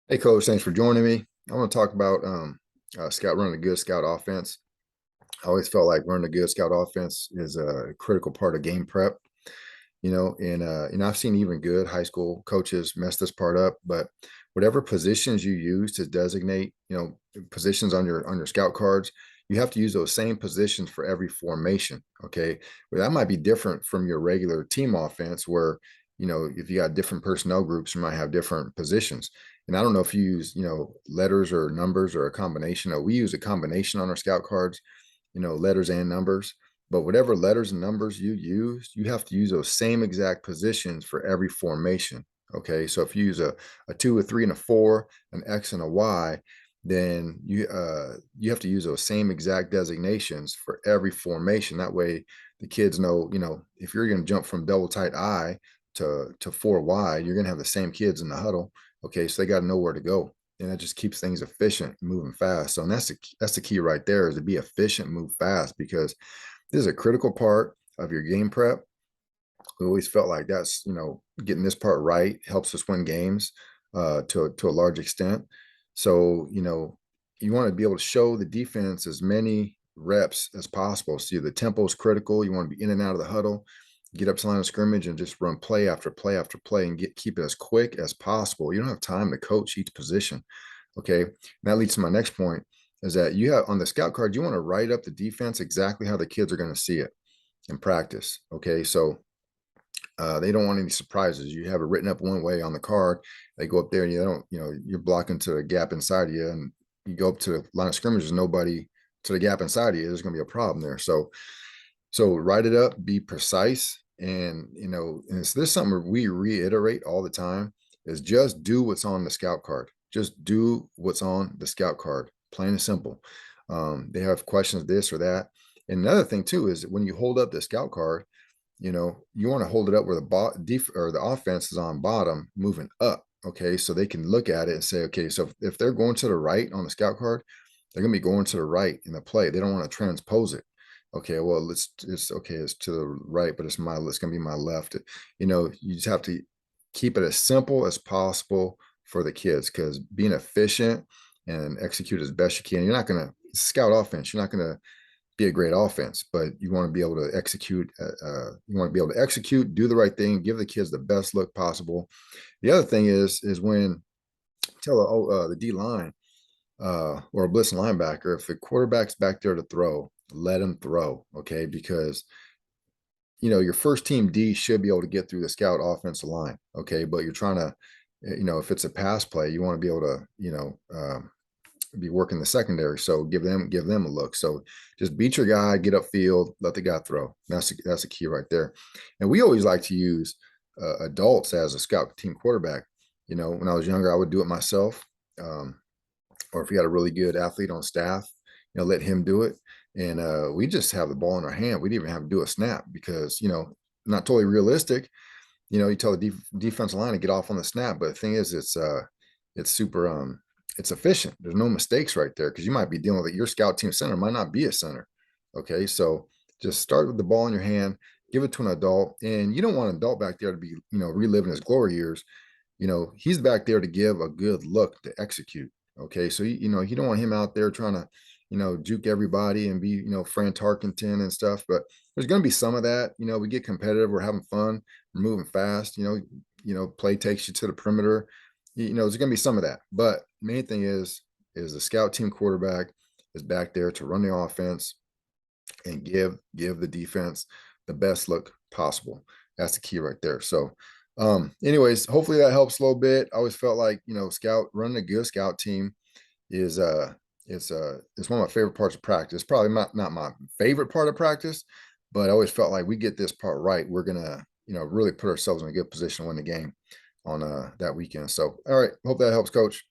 Hey, Coach, thanks for joining me. I want to talk about scout running a good scout offense. I always felt like running a good scout offense is a critical part of game prep. And I've seen even good high school coaches mess this part up. But whatever positions you use to designate, positions on your scout cards, you have to use those same positions for every formation. Okay, well, that might be different from your regular team offense, where if you got different personnel groups, you might have different positions. And I don't know if you use letters or numbers or a combination. We use a combination on our scout cards, letters and numbers. But whatever letters and numbers you use, you have to use those same exact positions for every formation. Okay. So if you use a two, a three, and a four, an X and a Y, then you have to use those same exact designations for every formation. That way the kids know, if you're going to jump from double tight I to four Y, you're going to have the same kids in the huddle. Okay. So they got to know where to go. And that just keeps things efficient, moving fast. So and that's the key right there, is to be efficient, move fast, because this is a critical part of your game prep. We always felt like that's, getting this part right helps us win games to a large extent. So, you want to be able to show the defense as many reps as possible. So the tempo is critical. You want to be in and out of the huddle, get up to line of scrimmage and just run play after play after play and keep it as quick as possible. You don't have time to coach each position. Okay. And that leads to my next point, is that you have on the scout card, you want to write up the defense exactly how the kids are going to see it in practice. Okay. So they don't want any surprises. You have it written up one way on the card. They go up there and you don't, you're blocking to a gap inside of you, and you go up to the line of scrimmage, there's nobody to the gap inside of you. There's going to be a problem there. So write it up, be precise. And, and so this is something we reiterate all the time, is just do what's on the scout card. Just do what's on the scout card, plain and simple. They have questions, this or that. And another thing too, is when you hold up the scout card, you want to hold it up where the offense is on bottom, moving up. Okay. So they can look at it and say, okay, so if they're going to the right on the scout card, they're going to be going to the right in the play. They don't want to transpose it. Okay. Well, it's okay. It's to the right, but it's going to be my left. You just have to keep it as simple as possible for the kids, because being efficient and execute as best you can, you're not going to scout offense. You're not going to be a great offense, but you want to be able to execute. You want to be able to execute, do the right thing, give the kids the best look possible. The other thing is when tell the D line or a blitz linebacker, if the quarterback's back there to throw, let him throw. Okay, because your first team D should be able to get through the scout offensive line. Okay, but you're trying to, if it's a pass play, you want to be able to, be working the secondary. So give them a look. So just beat your guy, get upfield, let the guy throw. That's a key right there. And we always like to use adults as a scout team quarterback. When I was younger, I would do it myself. Or if you had a really good athlete on staff, let him do it. And we just have the ball in our hand. We didn't even have to do a snap, because not totally realistic. You tell the defensive line to get off on the snap, but the thing is, it's super it's efficient. There's no mistakes right there, because you might be dealing with it. Your scout team center might not be a center. Okay, so just start with the ball in your hand, give it to an adult, and you don't want an adult back there to be reliving his glory years. He's back there to give a good look, to execute. Okay, so you don't want him out there trying to juke everybody and be Fran Tarkenton and stuff. But there's going to be some of that. We get competitive, we're having fun, we're moving fast. Play takes you to the perimeter. There's going to be some of that, but main thing is the scout team quarterback is back there to run the offense and give the defense the best look possible. That's the key right there. So anyways, hopefully that helps a little bit. I always felt like scout running a good scout team is it's one of my favorite parts of practice. Probably not my favorite part of practice, but I always felt like we get this part right, we're gonna really put ourselves in a good position to win the game on that weekend. So all right, hope that helps, Coach.